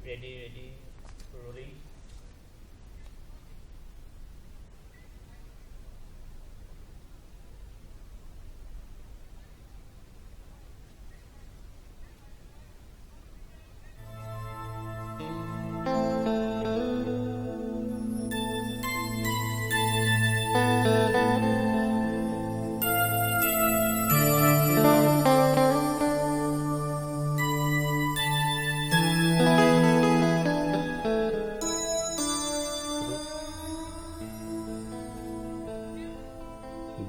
Ready, ready, rolling.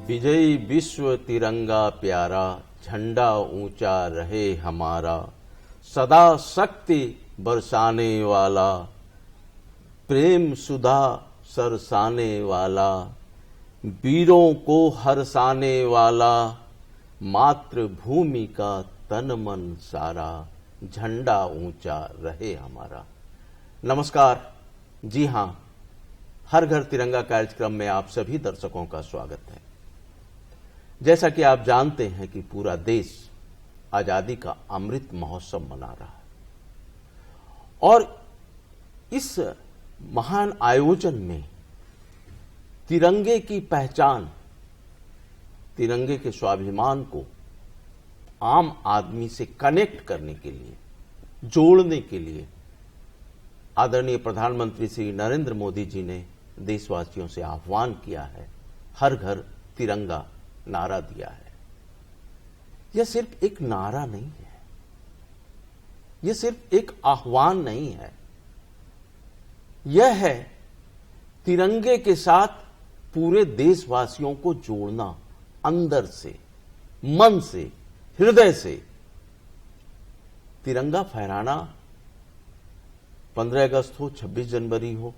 विजयी विश्व तिरंगा प्यारा, झंडा ऊंचा रहे हमारा, सदा शक्ति बरसाने वाला, प्रेम सुधा सरसाने वाला, वीरों को हरसाने वाला, मातृभूमि का तन मन सारा, झंडा ऊंचा रहे हमारा। नमस्कार। जी हां, हर घर तिरंगा कार्यक्रम में आप सभी दर्शकों का स्वागत है। जैसा कि आप जानते हैं कि पूरा देश आजादी का अमृत महोत्सव मना रहा है और इस महान आयोजन में तिरंगे की पहचान, तिरंगे के स्वाभिमान को आम आदमी से कनेक्ट करने के लिए, जोड़ने के लिए आदरणीय प्रधानमंत्री श्री नरेंद्र मोदी जी ने देशवासियों से आह्वान किया है, हर घर तिरंगा नारा दिया है। यह सिर्फ एक नारा नहीं है, यह सिर्फ एक आह्वान नहीं है, यह है तिरंगे के साथ पूरे देशवासियों को जोड़ना, अंदर से, मन से, हृदय से। तिरंगा फहराना 15 अगस्त हो, 26 जनवरी हो,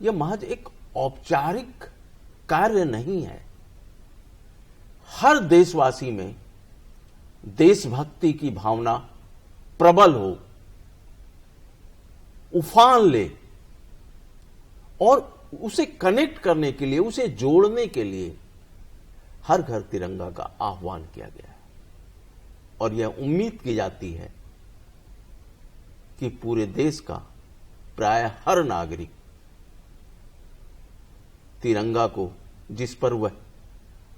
यह महज एक औपचारिक कार्य नहीं है। हर देशवासी में देशभक्ति की भावना प्रबल हो, उफान ले और उसे कनेक्ट करने के लिए, उसे जोड़ने के लिए हर घर तिरंगा का आह्वान किया गया है। और यह उम्मीद की जाती है कि पूरे देश का प्राय हर नागरिक तिरंगा को, जिस पर वह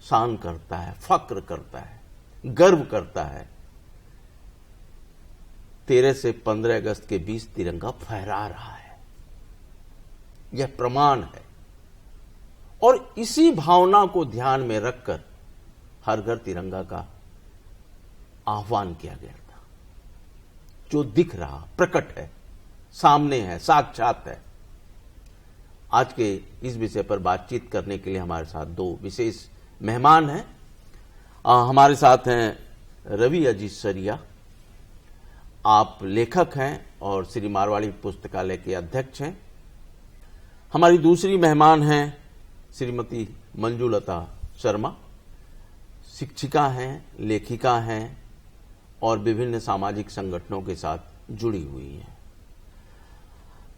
शान करता है, फक्र करता है, गर्व करता है, 13 से 15 अगस्त के बीच तिरंगा फहरा रहा है। यह प्रमाण है और इसी भावना को ध्यान में रखकर हर घर तिरंगा का आह्वान किया गया था। जो दिख रहा, प्रकट है, सामने है, साक्षात है। आज के इस विषय पर बातचीत करने के लिए हमारे साथ दो विशेष मेहमान हैं। हमारे साथ हैं रवि अजीत सरिया, आप लेखक हैं और श्री मारवाड़ी पुस्तकालय के अध्यक्ष हैं। हमारी दूसरी मेहमान हैं श्रीमती मंजुलता शर्मा, शिक्षिका हैं, लेखिका हैं और विभिन्न सामाजिक संगठनों के साथ जुड़ी हुई हैं।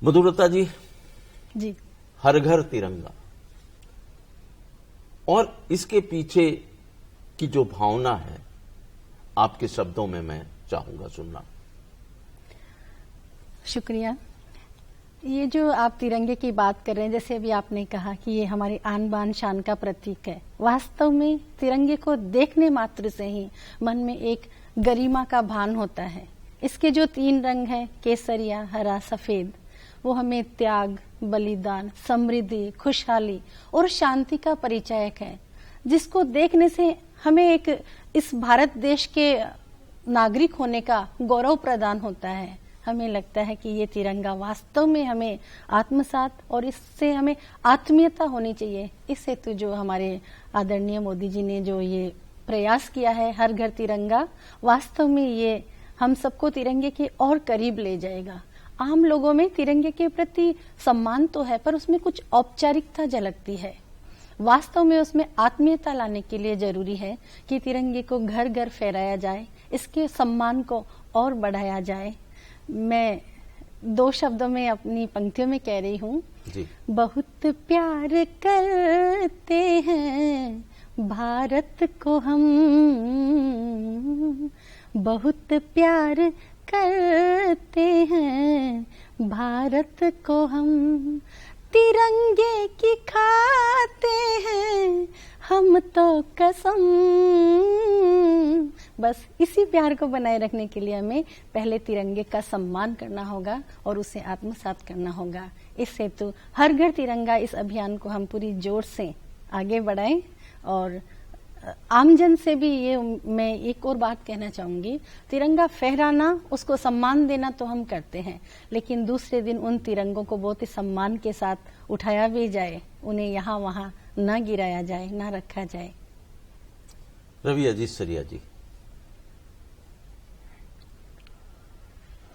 मधुलता जी, हर घर तिरंगा और इसके पीछे की जो भावना है, आपके शब्दों में मैं चाहूंगा सुनना। शुक्रिया। ये जो आप तिरंगे की बात कर रहे हैं, जैसे अभी आपने कहा कि ये हमारी आन बान शान का प्रतीक है। वास्तव में तिरंगे को देखने मात्र से ही मन में एक गरिमा का भान होता है। इसके जो 3 रंग हैं, केसरिया, हरा, सफेद, वो हमें त्याग, बलिदान, समृद्धि, खुशहाली और शांति का परिचायक है, जिसको देखने से हमें एक इस भारत देश के नागरिक होने का गौरव प्रदान होता है। हमें लगता है कि ये तिरंगा वास्तव में हमें आत्मसात और इससे हमें आत्मीयता होनी चाहिए। इस हेतु जो हमारे आदरणीय मोदी जी ने जो ये प्रयास किया है, हर घर तिरंगा, वास्तव में ये हम सबको तिरंगे के और करीब ले जाएगा। आम लोगों में तिरंगे के प्रति सम्मान तो है, पर उसमें कुछ औपचारिकता झलकती है। वास्तव में उसमें आत्मीयता लाने के लिए जरूरी है कि तिरंगे को घर घर फहराया जाए, इसके सम्मान को और बढ़ाया जाए। मैं 2 शब्दों में अपनी पंक्तियों में कह रही हूँ, बहुत प्यार करते हैं भारत को हम, बहुत प्यार करते हैं, भारत को हम तिरंगे की खाते हैं हम तो कसम। बस इसी प्यार को बनाए रखने के लिए हमें पहले तिरंगे का सम्मान करना होगा और उसे आत्मसात करना होगा। इस हेतु हर घर तिरंगा इस अभियान को हम पूरी जोर से आगे बढ़ाएं। और आमजन से भी ये मैं एक और बात कहना चाहूंगी, तिरंगा फहराना, उसको सम्मान देना तो हम करते हैं, लेकिन दूसरे दिन उन तिरंगों को बहुत ही सम्मान के साथ उठाया भी जाए, उन्हें यहाँ वहाँ न गिराया जाए, न रखा जाए। रवि अजीत सरिया जी।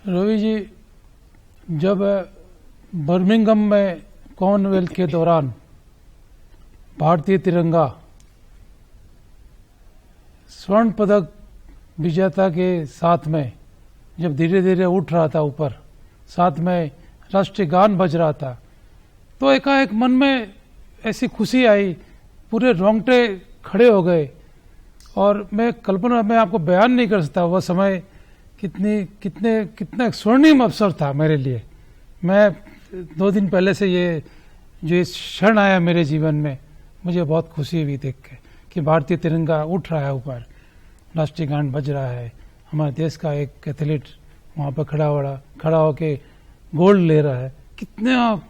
रवि जी, जब बर्मिंघम में कॉमनवेल्थ के दौरान भारतीय तिरंगा स्वर्ण पदक विजेता के साथ में जब धीरे धीरे उठ रहा था ऊपर, साथ में राष्ट्रीय गान बज रहा था, तो एकाएक मन में ऐसी खुशी आई, पूरे रोंगटे खड़े हो गए। और मैं कल्पना में आपको बयान नहीं कर सकता वह समय कितना एक स्वर्णिम अवसर था मेरे लिए। मैं 2 दिन पहले से ये जो इस क्षण आया मेरे जीवन में, मुझे बहुत खुशी हुई देख के कि भारतीय तिरंगा उठ रहा है ऊपर, राष्ट्रीय गान बज रहा है, हमारे देश का एक एथलीट वहाँ पर खड़ा होके गोल्ड ले रहा है। कितना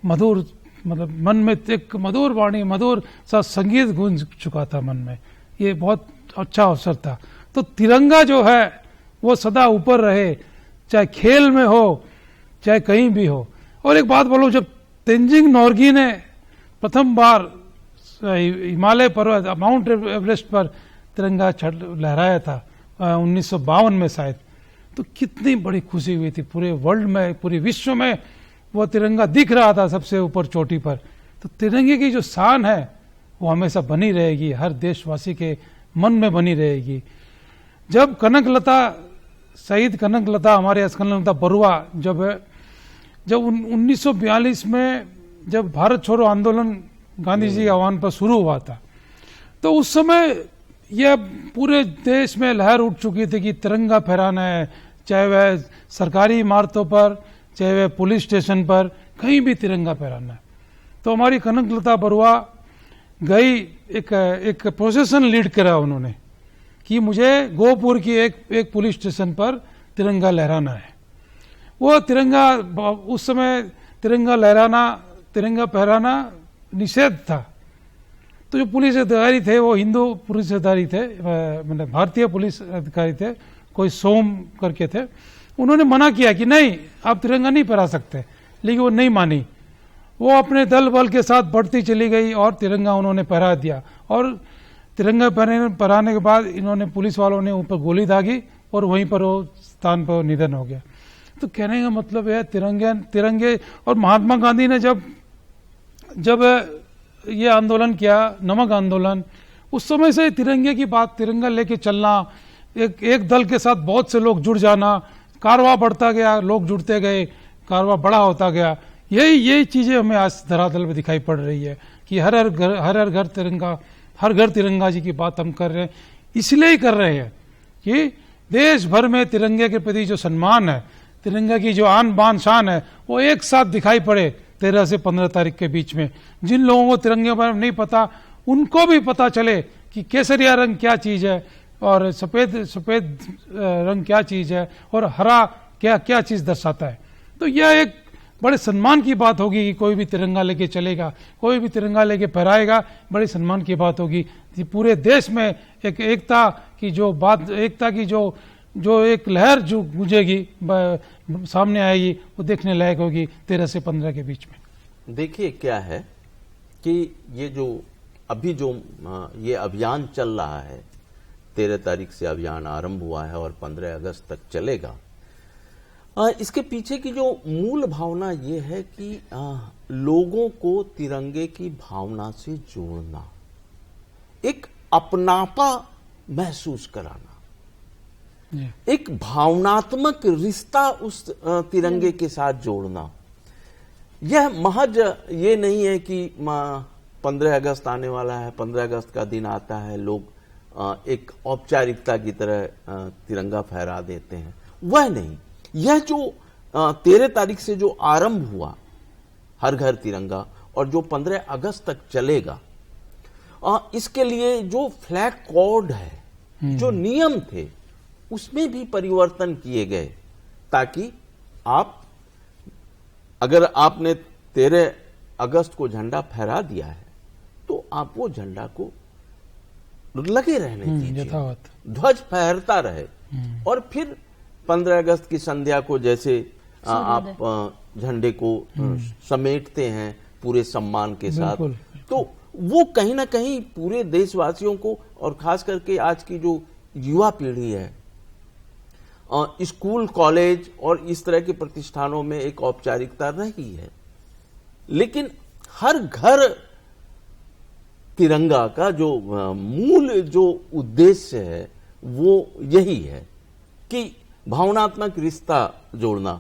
मधुर, मतलब मन में एक मधुर वाणी, मधुर सा संगीत गूंज चुका था मन में। ये बहुत अच्छा अवसर था। तो तिरंगा जो है वो सदा ऊपर रहे, चाहे खेल में हो चाहे कहीं भी हो। और एक बात बोलूं, जब तेंजिंग नोर्गे ने प्रथम बार हिमालय पर्वत माउंट एवरेस्ट पर तिरंगा लहराया था 1952 में शायद, तो कितनी बड़ी खुशी हुई थी। पूरे वर्ल्ड में, पूरे विश्व में वो तिरंगा दिख रहा था सबसे ऊपर चोटी पर। तो तिरंगे की जो शान है वो हमेशा बनी रहेगी, हर देशवासी के मन में बनी रहेगी। जब कनकलता, शहीद कनकलता, हमारे कनकलता बरुआ, जब 1942 में जब भारत छोड़ो आंदोलन गांधी जी के आह्वान पर शुरू हुआ था, तो उस समय यह पूरे देश में लहर उठ चुकी थी कि तिरंगा फहराना है, चाहे वह सरकारी इमारतों पर, चाहे वह पुलिस स्टेशन पर, कहीं भी तिरंगा फहराना है। तो हमारी कनकलता बरुआ गई, एक प्रोसेशन लीड करा उन्होंने कि मुझे गोपुर की एक पुलिस स्टेशन पर तिरंगा लहराना है। वो तिरंगा, उस समय तिरंगा लहराना, तिरंगा फहराना निषेध था। तो जो पुलिस अधिकारी थे वो हिंदू पुलिस अधिकारी थे, मतलब भारतीय पुलिस अधिकारी थे, कोई सोम करके थे। उन्होंने मना किया कि नहीं, आप तिरंगा नहीं फहरा सकते, लेकिन वो नहीं मानी। वो अपने दल बल के साथ बढ़ती चली गई और तिरंगा उन्होंने फहरा दिया। और तिरंगा फहराने के बाद इन्होंने, पुलिस वालों ने ऊपर गोली दागी और वहीं पर वो स्थान पर निधन हो गया। तो कहने का मतलब है तिरंगे और महात्मा गांधी ने जब ये आंदोलन किया, नमक आंदोलन, उस समय से तिरंगे की बात, तिरंगा लेके चलना, एक दल के साथ बहुत से लोग जुड़ जाना, कारवां बढ़ता गया, लोग जुड़ते गए, कारवां बड़ा होता गया। यही चीजें हमें आज धरातल पे दिखाई पड़ रही है कि हर घर तिरंगा, हर घर तिरंगा जी की बात हम कर रहे हैं। इसलिए ही कर रहे हैं कि देश भर में तिरंगे के प्रति जो सम्मान है, तिरंगे की जो आन बान शान है, वो एक साथ दिखाई पड़े 13 से 15 तारीख के बीच में। जिन लोगों को तिरंगे बारे में नहीं पता, उनको भी पता चले कि केसरिया रंग क्या चीज है और सफेद रंग क्या चीज है और हरा क्या चीज दर्शाता है। तो यह एक बड़े सम्मान की बात होगी कि कोई भी तिरंगा लेके चलेगा, कोई भी तिरंगा लेके फहराएगा, बड़े सम्मान की बात होगी। पूरे देश में एक एकता की जो एक लहर जो गूंजेगी, सामने आएगी, वो देखने लायक होगी 13 से 15 के बीच में। देखिए क्या है कि ये अभियान चल रहा है, 13 तारीख से अभियान आरंभ हुआ है और 15 अगस्त तक चलेगा। इसके पीछे की जो मूल भावना ये है कि लोगों को तिरंगे की भावना से जोड़ना, एक अपनापा महसूस कराना, एक भावनात्मक रिश्ता उस तिरंगे के साथ जोड़ना। यह महज ये नहीं है कि 15 अगस्त आने वाला है, 15 अगस्त का दिन आता है, लोग एक औपचारिकता की तरह तिरंगा फहरा देते हैं। वह नहीं। यह जो 13 तारीख से जो आरंभ हुआ हर घर तिरंगा और जो 15 अगस्त तक चलेगा, इसके लिए जो फ्लैग कोड है, जो नियम थे, उसमें भी परिवर्तन किए गए, ताकि आप, अगर आपने 13 अगस्त को झंडा फहरा दिया है तो आप वो झंडा को लगे रहने दीजिए, ध्वज फहरता रहे। और फिर 15 अगस्त की संध्या को जैसे आप झंडे को समेटते हैं पूरे सम्मान के साथ, तो वो कहीं ना कहीं पूरे देशवासियों को, और खास करके आज की जो युवा पीढ़ी है, स्कूल, कॉलेज और इस तरह के प्रतिष्ठानों में एक औपचारिकता रही है। लेकिन हर घर तिरंगा का जो मूल जो उद्देश्य है वो यही है कि भावनात्मक रिश्ता जोड़ना।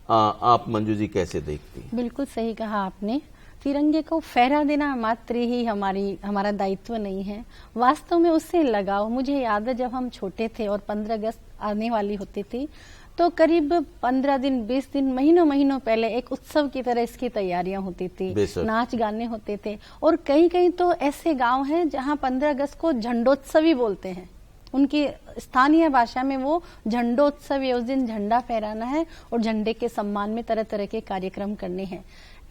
आप मंजू जी कैसे देखती हैं? बिल्कुल सही कहा आपने। तिरंगे को फहरा देना मात्र ही हमारा दायित्व नहीं है, वास्तव में उससे लगाव। मुझे याद है जब हम छोटे थे और 15 अगस्त आने वाली होती थी तो करीब 15 दिन, 20 दिन, महीनों पहले एक उत्सव की तरह इसकी तैयारियां होती थी, नाच गाने होते थे। और कहीं तो ऐसे गांव हैं जहां 15 अगस्त को झंडोत्सव ही बोलते हैं, उनकी स्थानीय भाषा में वो झंडोत्सव है। उस दिन झंडा फहराना है और झंडे के सम्मान में तरह तरह के कार्यक्रम करने हैं।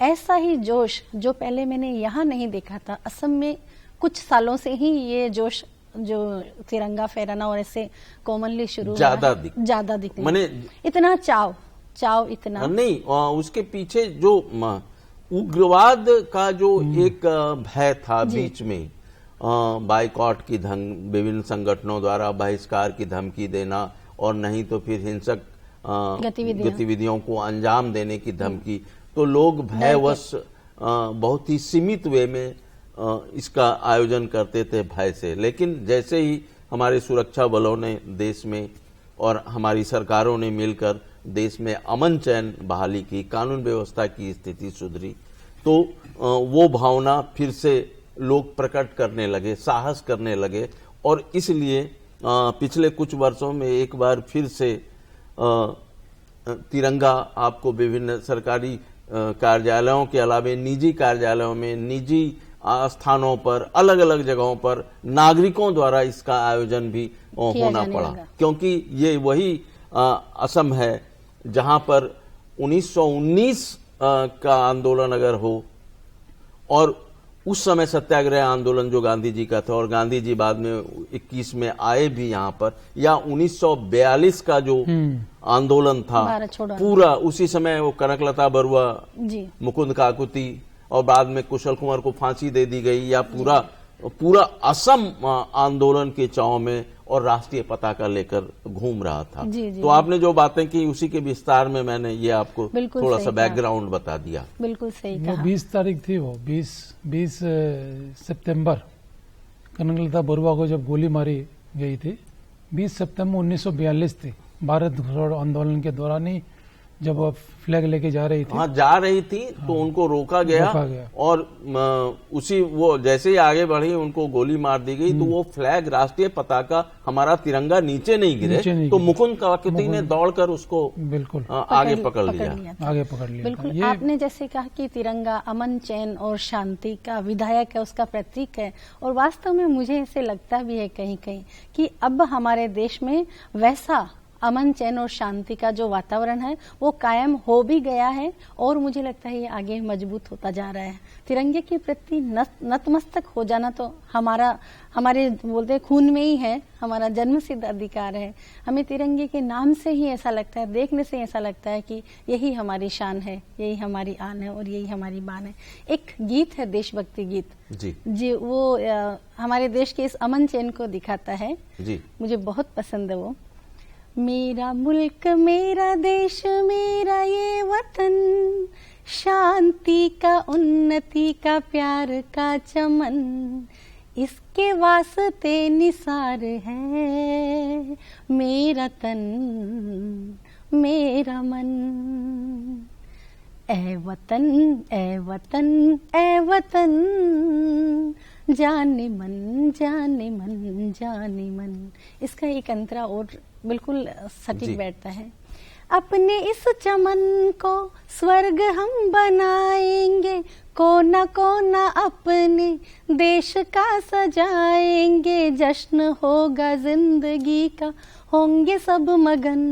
ऐसा ही जोश जो पहले मैंने यहाँ नहीं देखा था, असम में कुछ सालों से ही ये जोश जो तिरंगा फहराना और ऐसे कॉमनली शुरू ज्यादा दिखने माने इतना चाव इतना नहीं, उसके पीछे जो उग्रवाद का जो एक भय था बीच में, बाइकॉट की विभिन्न संगठनों द्वारा बहिष्कार की धमकी देना और नहीं तो फिर हिंसक गतिविधियों को अंजाम देने की धमकी, तो लोग भयवश बहुत ही सीमित वे में इसका आयोजन करते थे भय से। लेकिन जैसे ही हमारे सुरक्षा बलों ने देश में और हमारी सरकारों ने मिलकर देश में अमन चैन बहाली की, कानून व्यवस्था की स्थिति सुधरी, तो वो भावना फिर से लोग प्रकट करने लगे, साहस करने लगे। और इसलिए पिछले कुछ वर्षों में एक बार फिर से तिरंगा आपको विभिन्न सरकारी कार्यालयों के अलावा निजी कार्यालयों में, निजी स्थानों पर, अलग अलग जगहों पर नागरिकों द्वारा इसका आयोजन भी होना पड़ा, क्योंकि ये वही असम है जहां पर 1919 का आंदोलन अगर हो और उस समय सत्याग्रह आंदोलन जो गांधी जी का था, और गांधी जी बाद में 21 में आए भी यहाँ पर, या 1942 का जो आंदोलन था पूरा, उसी समय वो कनकलता बरुआ, मुकुंद काकुती और बाद में कुशल कुमार को फांसी दे दी गई, या पूरा असम आंदोलन के चाव में और राष्ट्रीय पताका लेकर घूम रहा था। तो आपने जो बातें की उसी के विस्तार में मैंने ये आपको थोड़ा सा बैकग्राउंड बता दिया। बिल्कुल सही कहा। 20 तारीख थी वो, 20 सितंबर, कनकलता बरुआ को जब गोली मारी गई थी, 20 सितंबर 1942 थी। भारत छोड़ो आंदोलन के दौरान ही जब वो फ्लैग लेके जा रही थी, जा रही थी, तो उनको रोका गया और उसी वो जैसे ही आगे बढ़ी उनको गोली मार दी गई। तो वो फ्लैग, राष्ट्रीय पताका, हमारा तिरंगा नीचे नहीं गिरे, तो मुकुंद काकुती ने दौड़कर उसको बिल्कुल आगे पकड़ लिया। बिल्कुल आपने जैसे कहा कि तिरंगा अमन, चैन और शांति का विधायक है, उसका प्रतीक है। और वास्तव में मुझे ऐसे लगता भी है कहीं कहीं कि अब हमारे देश में वैसा अमन, चैन और शांति का जो वातावरण है वो कायम हो भी गया है, और मुझे लगता है ये आगे मजबूत होता जा रहा है। तिरंगे के प्रति नतमस्तक हो जाना तो हमारे बोलते हैं खून में ही है, हमारा जन्मसिद्ध अधिकार है। हमें तिरंगे के नाम से ही ऐसा लगता है, देखने से ऐसा लगता है कि यही हमारी शान है, यही हमारी आन है और यही हमारी बान है। एक गीत है, देशभक्ति गीत जी, वो हमारे देश के इस अमन चैन को दिखाता है जी, मुझे बहुत पसंद है वो। मेरा मुल्क, मेरा देश, मेरा ये वतन, शांति का, उन्नति का, प्यार का चमन, इसके वास्ते निसार है मेरा तन, मेरा मन। ए वतन, ए वतन, ए वतन, जाने मन, जाने मन, जाने मन। इसका एक अंतरा और बिल्कुल जी। सटीक बैठता है। अपने इस चमन को स्वर्ग हम बनाएंगे, कोना कोना अपने देश का सजाएंगे, जश्न होगा जिंदगी का, होंगे सब मगन,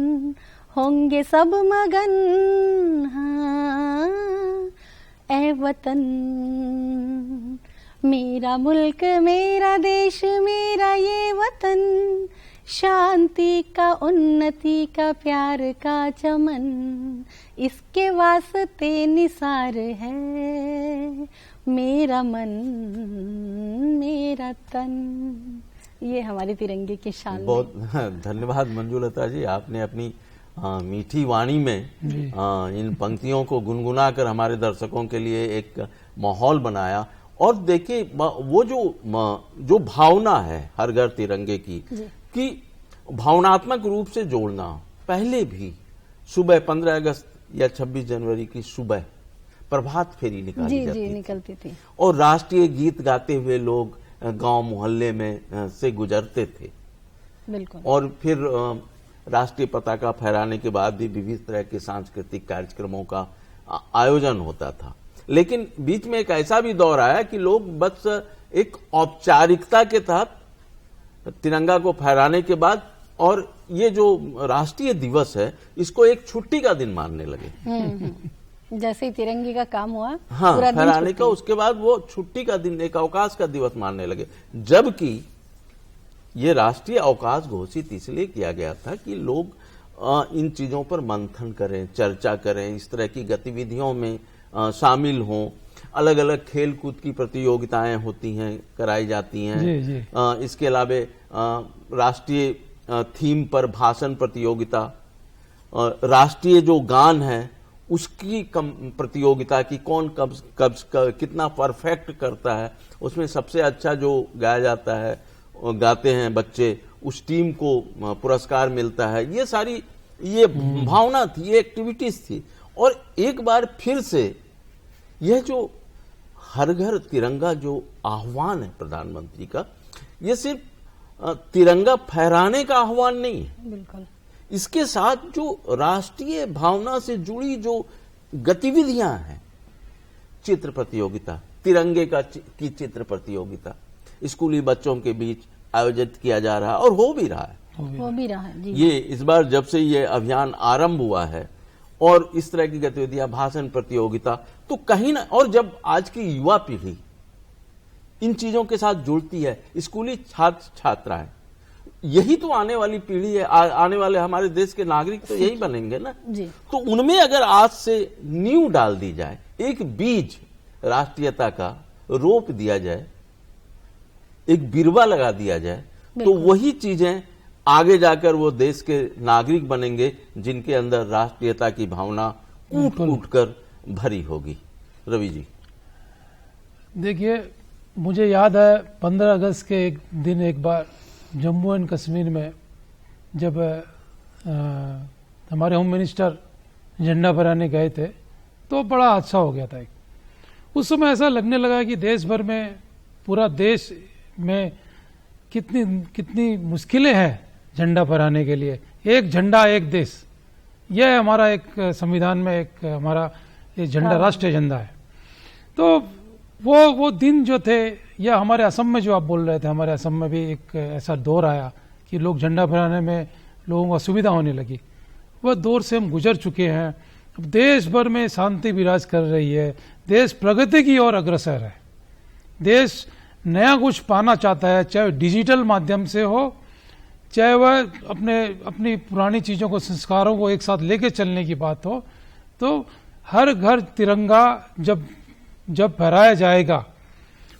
होंगे सब मगन। हाँ ऐ वतन, मेरा मुल्क मेरा देश मेरा ये वतन, शांति का उन्नति का प्यार का चमन, इसके वास्ते निसार है मेरा मन मेरा तन। ये हमारे तिरंगे की शान है। बहुत धन्यवाद मंजुलता जी, आपने अपनी मीठी वाणी में इन पंक्तियों को गुनगुनाकर हमारे दर्शकों के लिए एक माहौल बनाया। और देखिए वो जो भावना है हर घर तिरंगे की, कि भावनात्मक रूप से जोड़ना, पहले भी सुबह 15 अगस्त या 26 जनवरी की सुबह प्रभात फेरी निकाली जाती थी, निकलती थी, और राष्ट्रीय गीत गाते हुए लोग गांव मोहल्ले में से गुजरते थे। बिल्कुल। और फिर राष्ट्रीय पताका फहराने के बाद भी विविध तरह के सांस्कृतिक कार्यक्रमों का आयोजन होता था। लेकिन बीच में एक ऐसा भी दौर आया कि लोग बस एक औपचारिकता के तहत तिरंगा को फहराने के बाद, और ये जो राष्ट्रीय दिवस है इसको एक छुट्टी का दिन मानने लगे। जैसे ही तिरंगे का काम हुआ, हाँ, पूरा दिन फहराने छुट्टी। का, उसके बाद वो छुट्टी का दिन, एक अवकाश का दिवस मानने लगे। जबकि ये राष्ट्रीय अवकाश घोषित इसलिए किया गया था कि लोग इन चीजों पर मंथन करें, चर्चा करें, इस तरह की गतिविधियों में शामिल हों। अलग अलग खेल कूद की प्रतियोगिताएं होती हैं, कराई जाती हैं। जी, जी। इसके अलावे राष्ट्रीय थीम पर भाषण प्रतियोगिता, राष्ट्रीय जो गान है उसकी प्रतियोगिता की कौन कब कितना परफेक्ट करता है, उसमें सबसे अच्छा जो गाया जाता है, गाते हैं बच्चे, उस टीम को पुरस्कार मिलता है। ये सारी ये भावना थी, ये एक्टिविटीज थी। और एक बार फिर से यह जो हर घर तिरंगा जो आह्वान है प्रधानमंत्री का, ये सिर्फ तिरंगा फहराने का आह्वान नहीं है। बिल्कुल। इसके साथ जो राष्ट्रीय भावना से जुड़ी जो गतिविधियां हैं, चित्र प्रतियोगिता, तिरंगे की चित्र प्रतियोगिता स्कूली बच्चों के बीच आयोजित किया जा रहा है, और हो भी रहा है जी। ये इस बार जब से ये अभियान आरंभ हुआ है, और इस तरह की गतिविधियां, भाषण प्रतियोगिता, तो कहीं ना, और जब आज की युवा पीढ़ी इन चीजों के साथ जुड़ती है, स्कूली छात्र छात्राएं, यही तो आने वाली पीढ़ी है, आने वाले हमारे देश के नागरिक तो यही बनेंगे ना जी। तो उनमें अगर आज से नींव डाल दी जाए, एक बीज राष्ट्रीयता का रोप दिया जाए, एक बिरवा लगा दिया जाए, तो वही चीजें आगे जाकर वो देश के नागरिक बनेंगे जिनके अंदर राष्ट्रीयता की भावना कूट कूट कर भरी होगी। रवि जी, देखिए, मुझे याद है 15 अगस्त के एक दिन एक बार जम्मू एंड कश्मीर में जब हमारे होम मिनिस्टर झंडा फहराने गए थे, तो बड़ा हादसा हो गया था। उस समय ऐसा लगने लगा कि देश भर में, पूरा देश में कितनी मुश्किलें हैं झंडा फहराने के लिए। एक झंडा एक देश, यह हमारा एक संविधान में एक हमारा ये झंडा राष्ट्रीय झंडा है। तो वो दिन जो थे, या हमारे असम में जो आप बोल रहे थे, हमारे असम में भी एक ऐसा दौर आया कि लोग झंडा फहराने में लोगों को असुविधा होने लगी। वह दौर से हम गुजर चुके हैं। अब देश भर में शांति विराज कर रही है, देश प्रगति की ओर अग्रसर है, देश नया कुछ पाना चाहता है, चाहे डिजिटल माध्यम से हो, चाहे वह अपनी पुरानी चीजों को, संस्कारों को एक साथ लेके चलने की बात हो। तो हर घर तिरंगा जब फहराया जाएगा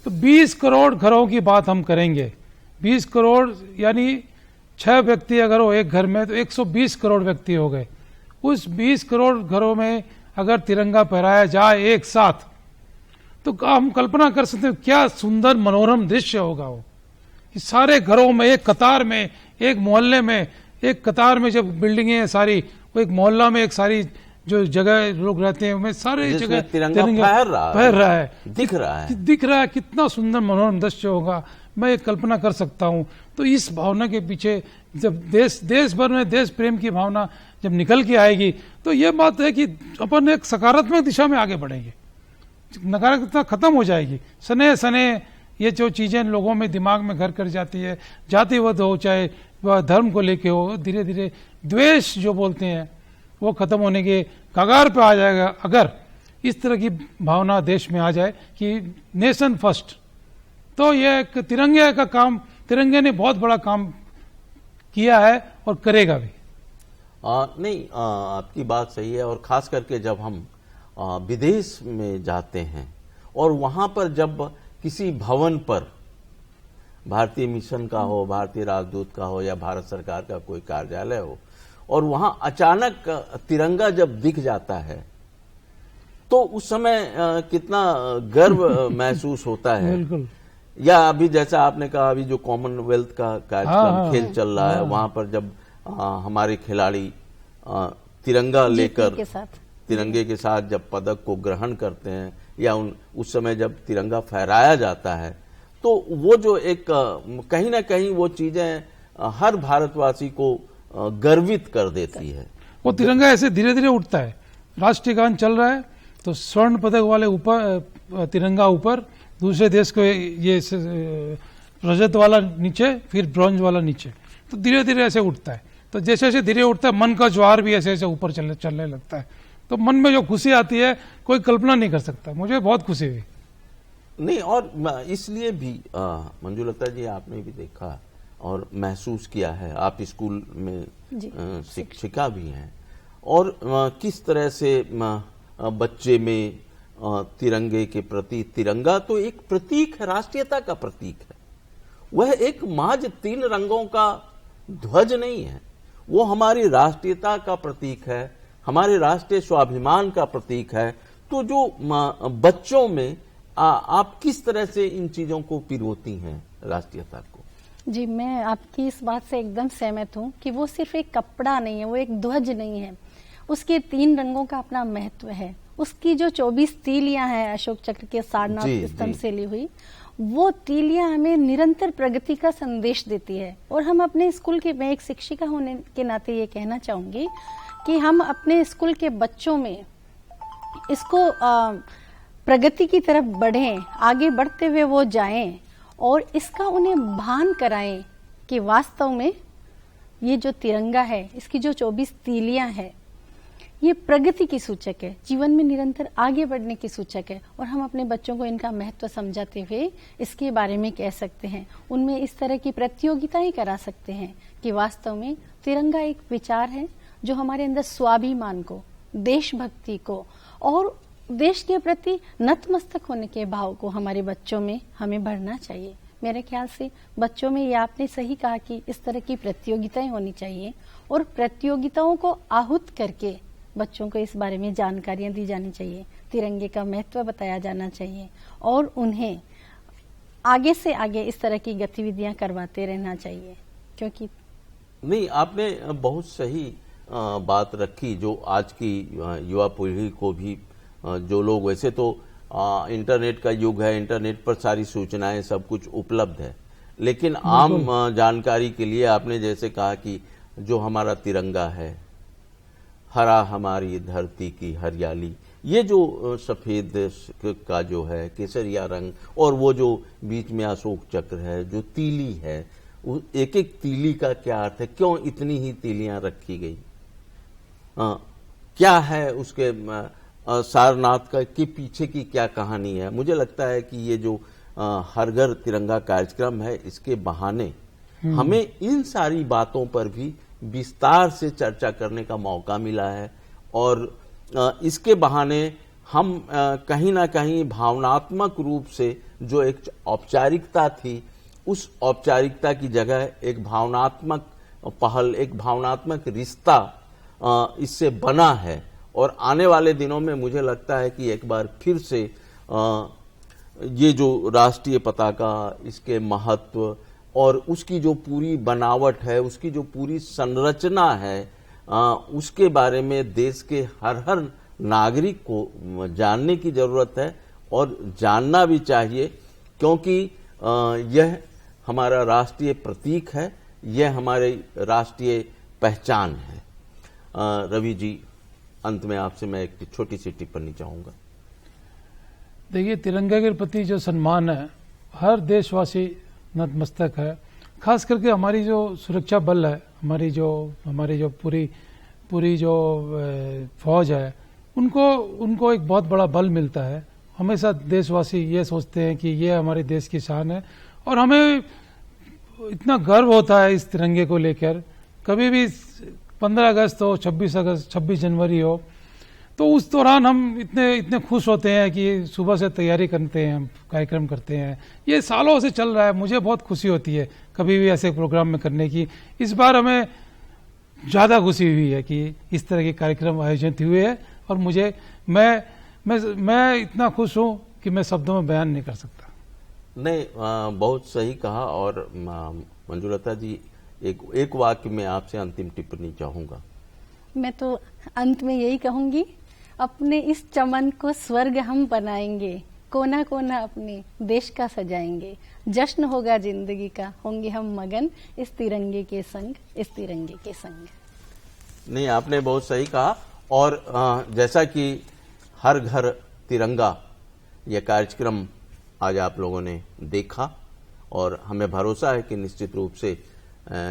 तो 20 करोड़ घरों की बात हम करेंगे। 20 करोड़ यानी 6 व्यक्ति अगर हो एक घर में, तो 120 करोड़ व्यक्ति हो गए। उस 20 करोड़ घरों में अगर तिरंगा फहराया जाए एक साथ, तो हम कल्पना कर सकते हैं क्या सुंदर मनोरम दृश्य होगा वो। कि सारे घरों में, एक कतार में, एक मोहल्ले में, एक कतार में जब बिल्डिंगें हैं सारी, वो एक मोहल्ला में एक सारी जो जगह लोग रहते हैं उनमें सारे जगह तिरंगा फहर रहा है, दिख रहा है। कितना सुंदर मनोरम दृश्य होगा। मैं एक कल्पना कर सकता हूं। तो इस भावना के पीछे जब देश भर में देश प्रेम की भावना जब निकल के आएगी तो ये बात है कि अपन एक सकारात्मक दिशा में आगे बढ़ेंगे, नकारात्मकता खत्म हो जाएगी। सने सने ये जो चीजें लोगों में दिमाग में घर कर जाती है, जातिवाद हो चाहे वह धर्म को लेके हो, धीरे धीरे द्वेष जो बोलते हैं वो खत्म होने के कगार पे आ जाएगा अगर इस तरह की भावना देश में आ जाए कि नेशन फर्स्ट। तो ये एक तिरंगे का काम, तिरंगे ने बहुत बड़ा काम किया है और करेगा भी। नहीं, आपकी बात सही है। और खास करके जब हम विदेश में जाते हैं और वहां पर जब किसी भवन पर भारतीय मिशन का हो, भारतीय राजदूत का हो या भारत सरकार का कोई कार्यालय हो और वहां अचानक तिरंगा जब दिख जाता है तो उस समय कितना गर्व महसूस होता है। बिल्कुल। या अभी जैसा आपने कहा, अभी जो कॉमनवेल्थ का कार्यक्रम खेल चल रहा है वहां पर जब हमारे खिलाड़ी तिरंगा लेकर तिरंगे के साथ जब पदक को ग्रहण करते हैं या उस समय जब तिरंगा फहराया जाता है तो वो जो एक कहीं ना कहीं वो चीजें हर भारतवासी को गर्वित कर देती है। वो तिरंगा ऐसे धीरे धीरे उठता है, राष्ट्रीय गान चल रहा है तो स्वर्ण पदक वाले ऊपर, तिरंगा ऊपर, दूसरे देश को ये रजत वाला नीचे, फिर ब्रॉन्ज वाला नीचे, तो धीरे धीरे ऐसे उठता है। तो जैसे जैसे धीरे उठता है मन का ज्वार भी ऐसे ऐसे ऊपर चलने लगता है। तो मन में जो खुशी आती है कोई कल्पना नहीं कर सकता। मुझे बहुत खुशी हुई। नहीं, और इसलिए भी मंजुलता जी आपने भी देखा और महसूस किया है, आप स्कूल में शिक्षिका भी हैं, और किस तरह से बच्चे में तिरंगे के प्रति, तिरंगा तो एक प्रतीक है, राष्ट्रीयता का प्रतीक है। वह एक महज 3 रंगों का ध्वज नहीं है, वो हमारी राष्ट्रीयता का प्रतीक है, हमारे राष्ट्रीय स्वाभिमान का प्रतीक है। तो जो बच्चों में आप किस तरह से इन चीजों को पिरोती हैं, राष्ट्रीयता को? जी, मैं आपकी इस बात से एकदम सहमत हूँ कि वो सिर्फ एक कपड़ा नहीं है, वो एक ध्वज नहीं है, उसके 3 रंगों का अपना महत्व है। उसकी जो 24 तीलियां हैं अशोक चक्र के सारनाथ स्तंभ से ली हुई, वो तीलियां हमें निरंतर प्रगति का संदेश देती है। और हम अपने स्कूल के, मैं एक शिक्षिका होने के नाते ये कहना चाहूंगी कि हम अपने स्कूल के बच्चों में इसको प्रगति की तरफ बढ़ें, आगे बढ़ते हुए वो जाएं और इसका उन्हें भान कराएं कि वास्तव में ये जो तिरंगा है, इसकी जो 24 तीलियां हैं, ये प्रगति की सूचक है, जीवन में निरंतर आगे बढ़ने की सूचक है। और हम अपने बच्चों को इनका महत्व समझाते हुए इसके बारे में कह सकते हैं, उनमें इस तरह की प्रतियोगिताएं करा सकते हैं कि वास्तव में तिरंगा एक विचार है जो हमारे अंदर स्वाभिमान को, देशभक्ति को और देश के प्रति नतमस्तक होने के भाव को हमारे बच्चों में हमें भरना चाहिए। मेरे ख्याल से बच्चों में, ये आपने सही कहा कि इस तरह की प्रतियोगिताएं होनी चाहिए और प्रतियोगिताओं को आहूत करके बच्चों को इस बारे में जानकारियां दी जानी चाहिए, तिरंगे का महत्व बताया जाना चाहिए और उन्हें आगे से आगे इस तरह की गतिविधियां करवाते रहना चाहिए। क्योंकि नहीं, आपने बहुत सही बात रखी जो आज की युवा पीढ़ी को भी, जो लोग, वैसे तो इंटरनेट का युग है, इंटरनेट पर सारी सूचनाएं सब कुछ उपलब्ध है, लेकिन आम जानकारी के लिए आपने जैसे कहा कि जो हमारा तिरंगा है, हरा हमारी धरती की हरियाली, ये जो सफेद का जो है केसरिया रंग और वो जो बीच में अशोक चक्र है, जो तीली है, एक एक तीली का क्या अर्थ है, क्यों इतनी ही तीलियां रखी गई, क्या है उसके सारनाथ का के पीछे की क्या कहानी है। मुझे लगता है कि ये जो हर घर तिरंगा कार्यक्रम है, इसके बहाने हमें इन सारी बातों पर भी विस्तार से चर्चा करने का मौका मिला है और इसके बहाने हम कहीं ना कहीं भावनात्मक रूप से जो एक औपचारिकता थी, उस औपचारिकता की जगह एक भावनात्मक पहल, एक भावनात्मक रिश्ता इससे बना है। और आने वाले दिनों में मुझे लगता है कि एक बार फिर से ये जो राष्ट्रीय पताका, इसके महत्व और उसकी जो पूरी बनावट है, उसकी जो पूरी संरचना है, उसके बारे में देश के हर नागरिक को जानने की जरूरत है और जानना भी चाहिए, क्योंकि यह हमारा राष्ट्रीय प्रतीक है, यह हमारी राष्ट्रीय पहचान है। रवि जी, अंत में आपसे मैं एक छोटी सी टिप्पणी चाहूंगा। देखिए, तिरंगे के प्रति जो सम्मान है, हर देशवासी नतमस्तक है। खास करके हमारी जो सुरक्षा बल है, हमारी जो पूरी जो फौज है, उनको एक बहुत बड़ा बल मिलता है। हमेशा देशवासी ये सोचते हैं कि ये हमारे देश की शान है, और हमें इतना गर्व होता है इस तिरंगे को लेकर। कभी भी 15 अगस्त हो, 26 अगस्त, 26 जनवरी हो, तो उस दौरान हम इतने खुश होते हैं कि सुबह से तैयारी करते हैं, हम कार्यक्रम करते हैं। ये सालों से चल रहा है, मुझे बहुत खुशी होती है कभी भी ऐसे प्रोग्राम में करने की। इस बार हमें ज़्यादा खुशी हुई है कि इस तरह के कार्यक्रम आयोजित हुए हैं, और मैं इतना खुश हूँ कि मैं शब्दों में बयान नहीं कर सकता। नहीं, बहुत सही कहा। और मंजुलता जी, एक वाक्य में आपसे अंतिम टिप्पणी चाहूंगा। मैं तो अंत में यही कहूंगी, अपने इस चमन को स्वर्ग हम बनाएंगे, कोना कोना अपने देश का सजाएंगे, जश्न होगा जिंदगी का, होंगे हम मगन इस तिरंगे के संग, इस तिरंगे के संग। नहीं, आपने बहुत सही कहा। और जैसा कि हर घर तिरंगा यह कार्यक्रम आज आप लोगों ने देखा, और हमें भरोसा है कि निश्चित रूप से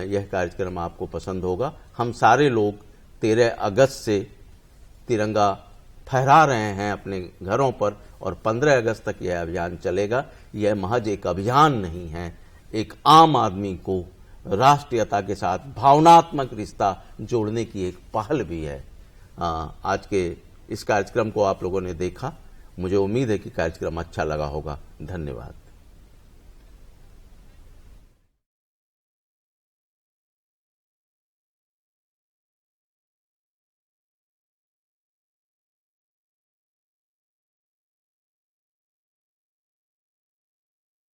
यह कार्यक्रम आपको पसंद होगा। हम सारे लोग 13 अगस्त से तिरंगा फहरा रहे हैं अपने घरों पर, और 15 अगस्त तक यह अभियान चलेगा। यह महज एक अभियान नहीं है, एक आम आदमी को राष्ट्रीयता के साथ भावनात्मक रिश्ता जोड़ने की एक पहल भी है। आज के इस कार्यक्रम को आप लोगों ने देखा, मुझे उम्मीद है कि कार्यक्रम अच्छा लगा होगा। धन्यवाद।